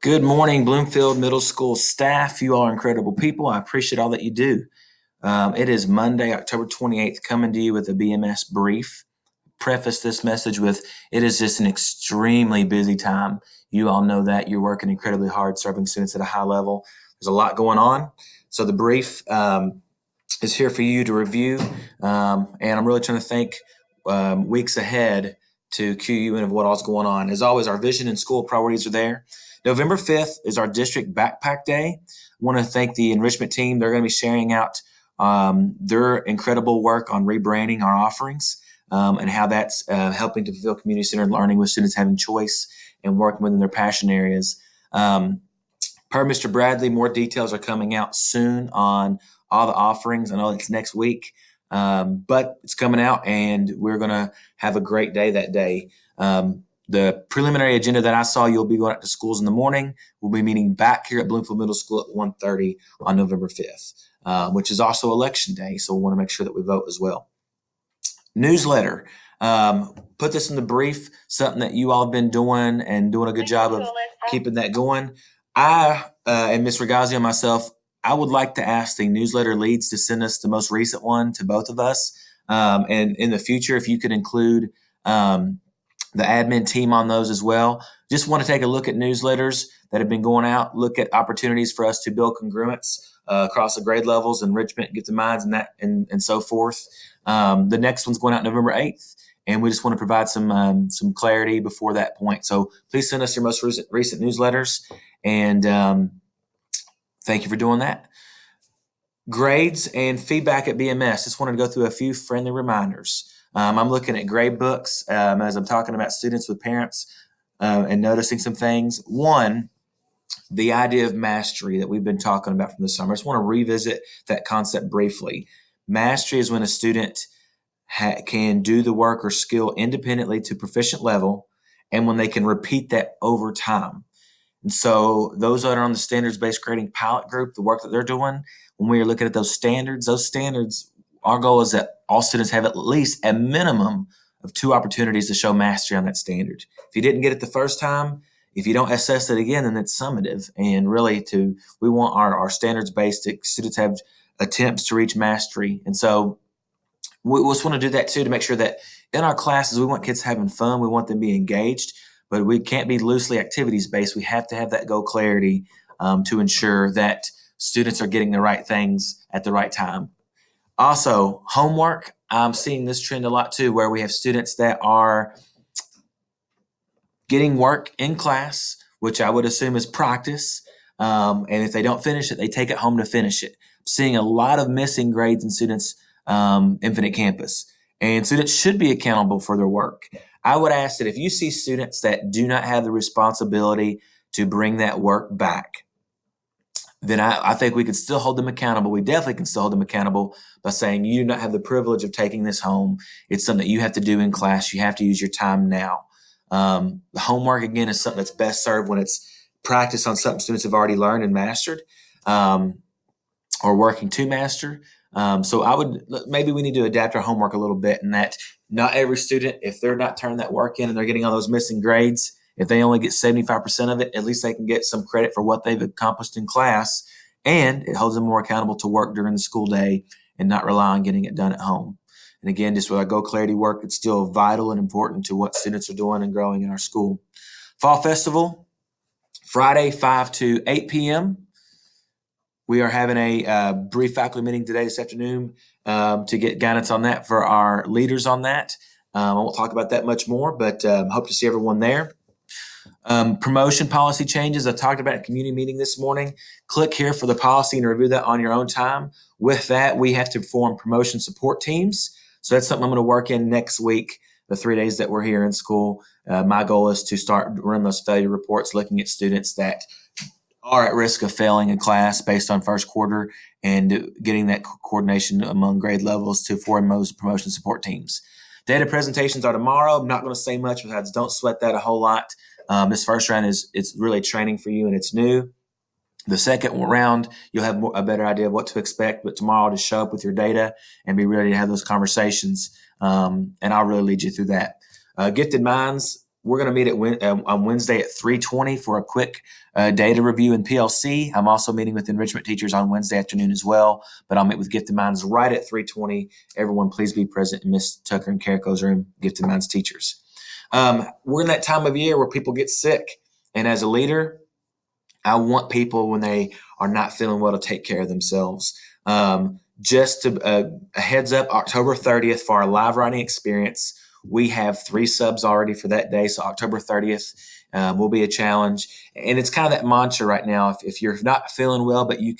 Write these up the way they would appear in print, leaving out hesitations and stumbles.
Good morning, Bloomfield Middle School staff. You all are incredible people. I appreciate all that you do. It is Monday, October 28th, coming to you with a BMS brief. Preface this message with it is just an extremely busy time. You all know that. You're working incredibly hard serving students at a high level. There's a lot going on. So the brief is here for you to review. And I'm really trying to think weeks ahead to cue you in of what all's going on. As always, our vision and school priorities are there. November 5th is our district backpack day. I want to thank the enrichment team. They're going to be sharing out their incredible work on rebranding our offerings and how that's helping to fulfill community-centered learning with students having choice and working within their passion areas. Per Mr. Bradley, more details are coming out soon on all the offerings. I know it's next week, but it's coming out, and we're going to have a great day that day. The preliminary agenda that I saw, you'll be going out to schools in the morning. We'll be meeting back here at Bloomfield Middle School at 1:30 on November 5th, which is also election day, so we want to make sure that we vote as well. Newsletter. Put this in the brief, something that you all have been doing and doing a good job of keeping that going. I and Ms. Regazzi and myself, I would like to ask the newsletter leads to send us the most recent one to both of us. And in the future, if you could include the admin team on those as well. Just want to take a look at newsletters that have been going out, look at opportunities for us to build congruence across the grade levels, enrichment, get the minds, and that and so forth. The next one's going out November 8th, and we just want to provide some clarity before that point. So please send us your most recent newsletters, and thank you for doing that. Grades and feedback at BMS. Just wanted to go through a few friendly reminders. I'm looking at grade books as I'm talking about students with parents and noticing some things. One, the idea of mastery that we've been talking about from the summer. I just want to revisit that concept briefly. Mastery is when a student can do the work or skill independently to proficient level, and when they can repeat that over time. And so those that are on the standards-based grading pilot group, the work that they're doing, when we are looking at those standards, our goal is that all students have at least a minimum of 2 opportunities to show mastery on that standard. If you didn't get it the first time, if you don't assess it again, then it's summative. And really, we want our standards-based students have attempts to reach mastery. And so we just want to do that too, to make sure that in our classes, we want kids having fun. We want them to be engaged, but we can't be loosely activities-based. We have to have that goal clarity to ensure that students are getting the right things at the right time. Also, homework. I'm seeing this trend a lot too, where we have students that are getting work in class, which I would assume is practice. And if they don't finish it, they take it home to finish it. I'm seeing a lot of missing grades in students' Infinite Campus. And students should be accountable for their work. I would ask that if you see students that do not have the responsibility to bring that work back, then I think we could still hold them accountable. We definitely can still hold them accountable by saying, you do not have the privilege of taking this home. It's something that you have to do in class. You have to use your time now. The homework, again, is something that's best served when it's practice on something students have already learned and mastered or working to master. So maybe we need to adapt our homework a little bit in that not every student, if they're not turning that work in and they're getting all those missing grades, if they only get 75% of it, at least they can get some credit for what they've accomplished in class, and it holds them more accountable to work during the school day and not rely on getting it done at home. And again, just with our Go Clarity work, it's still vital and important to what students are doing and growing in our school. Fall Festival, Friday, 5 to 8 p.m. We are having a brief faculty meeting this afternoon, to get guidance on that for our leaders on that. I won't talk about that much more, but hope to see everyone there. Promotion policy changes. I talked about a community meeting this morning. Click here for the policy and review that on your own time. With that, we have to form promotion support teams. So that's something I'm going to work in next week, the 3 days that we're here in school. My goal is to start running those failure reports, looking at students that are at risk of failing a class based on first quarter and getting that coordination among grade levels to form those promotion support teams. Data presentations are tomorrow. I'm not going to say much besides don't sweat that a whole lot. This first round it's really training for you and it's new. The second round, you'll have a better idea of what to expect, but tomorrow just show up with your data and be ready to have those conversations. And I'll really lead you through that. Gifted Minds, we're going to meet on Wednesday at 3:20 for a quick data review in PLC. I'm also meeting with enrichment teachers on Wednesday afternoon as well, but I'll meet with Gifted Minds right at 3:20. Everyone, please be present in Miss Tucker and Carrico's room, Gifted Minds teachers. We're in that time of year where people get sick. And as a leader, I want people, when they are not feeling well, to take care of themselves. Just a heads up, October 30th for our live writing experience, we have 3 subs already for that day. So October 30th will be a challenge. And it's kind of that mantra right now. If you're not feeling well, but you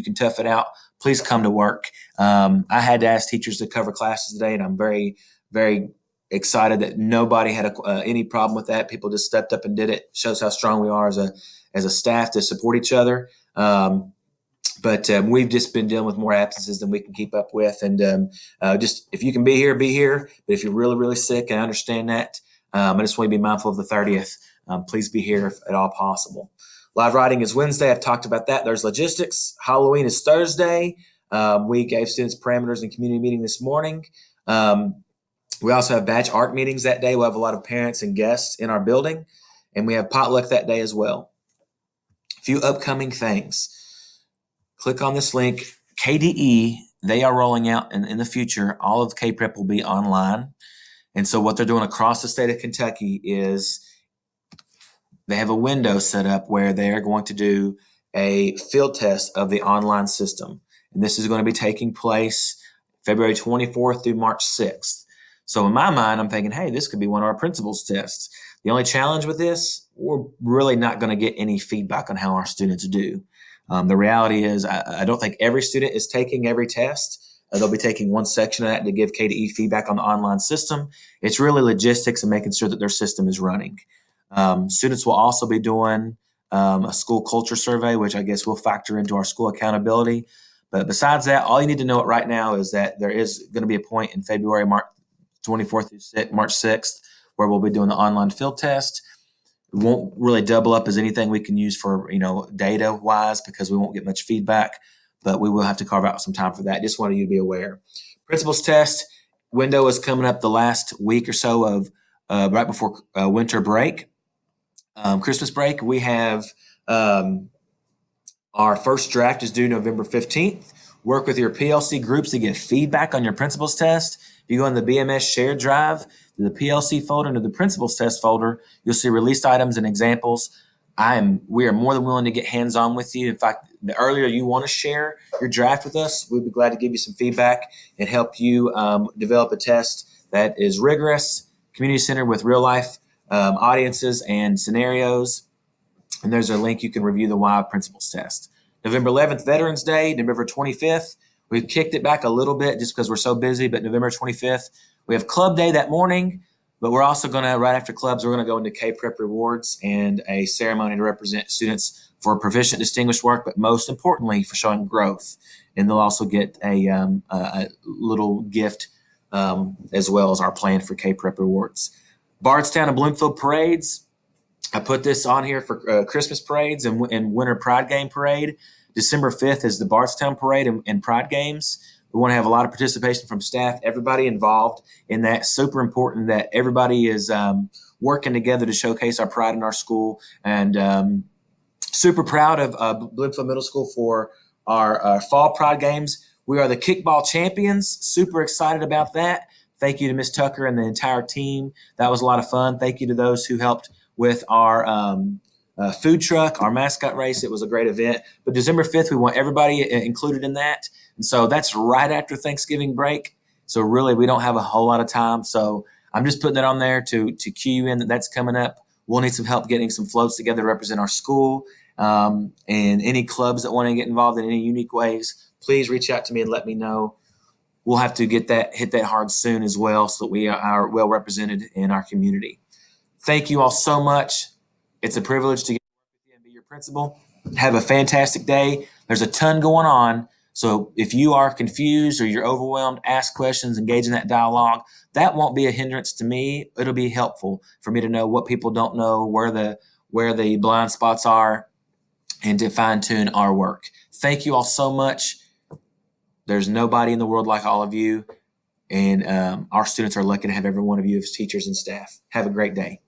can tough it out, please come to work. I had to ask teachers to cover classes today, and I'm very, very excited that nobody had any problem with that. People just stepped up and did it. Shows how strong we are as a staff to support each other. But we've just been dealing with more absences than we can keep up with. And just if you can be here, be here. But if you're really, really sick, I understand that. I just want to be mindful of the 30th. Please be here if at all possible. Live writing is Wednesday. I've talked about that. There's logistics. Halloween is Thursday. We gave students parameters in community meeting this morning. We also have batch art meetings that day. We'll have a lot of parents and guests in our building. And we have potluck that day as well. A few upcoming things. Click on this link. KDE, they are rolling out in the future. All of K-Prep will be online. And so what they're doing across the state of Kentucky is they have a window set up where they're going to do a field test of the online system. And this is going to be taking place February 24th through March 6th. So in my mind, I'm thinking, hey, this could be one of our principals tests. The only challenge with this, we're really not going to get any feedback on how our students do. The reality is I don't think every student is taking every test. They'll be taking one section of that to give KDE feedback on the online system. It's really logistics and making sure that their system is running. Students will also be doing a school culture survey, which I guess will factor into our school accountability. But besides that, all you need to know right now is that there is going to be a point in February, March 24th through March 6th, where we'll be doing the online field test. It won't really double up as anything we can use for, data wise, because we won't get much feedback, but we will have to carve out some time for that. Just wanted you to be aware. Principals test window is coming up the last week or so of right before winter break. Christmas break, we have our first draft is due November 15th. Work with your PLC groups to get feedback on your principals test. If you go in the BMS shared drive, to the PLC folder, and to the principals test folder, you'll see released items and examples. We are more than willing to get hands-on with you. In fact, the earlier you want to share your draft with us, we'd be glad to give you some feedback and help you develop a test that is rigorous, community-centered with real-life audiences and scenarios. And there's a link you can review the why principles test. November 11th, Veterans Day. November 25th, we've kicked it back a little bit just because we're so busy, but November 25th, we have Club Day that morning, but we're also going to, right after clubs, we're going to go into K-Prep Rewards and a ceremony to represent students for proficient distinguished work, but most importantly for showing growth. And they'll also get a little gift as well as our plan for K-Prep Rewards. Bardstown and Bloomfield parades. I put this on here for Christmas parades and Winter Pride Game Parade. December 5th is the Bardstown Parade and Pride Games. We want to have a lot of participation from staff, everybody involved in that. Super important that everybody is working together to showcase our pride in our school. And super proud of Bloomfield Middle School for our Fall Pride Games. We are the kickball champions. Super excited about that. Thank you to Miss Tucker and the entire team. That was a lot of fun. Thank you to those who helped with our food truck, our mascot race. It was a great event. But December 5th, we want everybody included in that. And so that's right after Thanksgiving break. So really, we don't have a whole lot of time. So I'm just putting that on there to cue you in that that's coming up. We'll need some help getting some floats together to represent our school. And any clubs that want to get involved in any unique ways, please reach out to me and let me know. We'll have to hit that hard soon as well so that we are well represented in our community. Thank you all so much. It's a privilege to get with you and be your principal. Have a fantastic day. There's a ton going on. So if you are confused or you're overwhelmed, ask questions, engage in that dialogue. That won't be a hindrance to me. It'll be helpful for me to know what people don't know, where the blind spots are, and to fine-tune our work. Thank you all so much. There's nobody in the world like all of you. And our students are lucky to have every one of you as teachers and staff. Have a great day.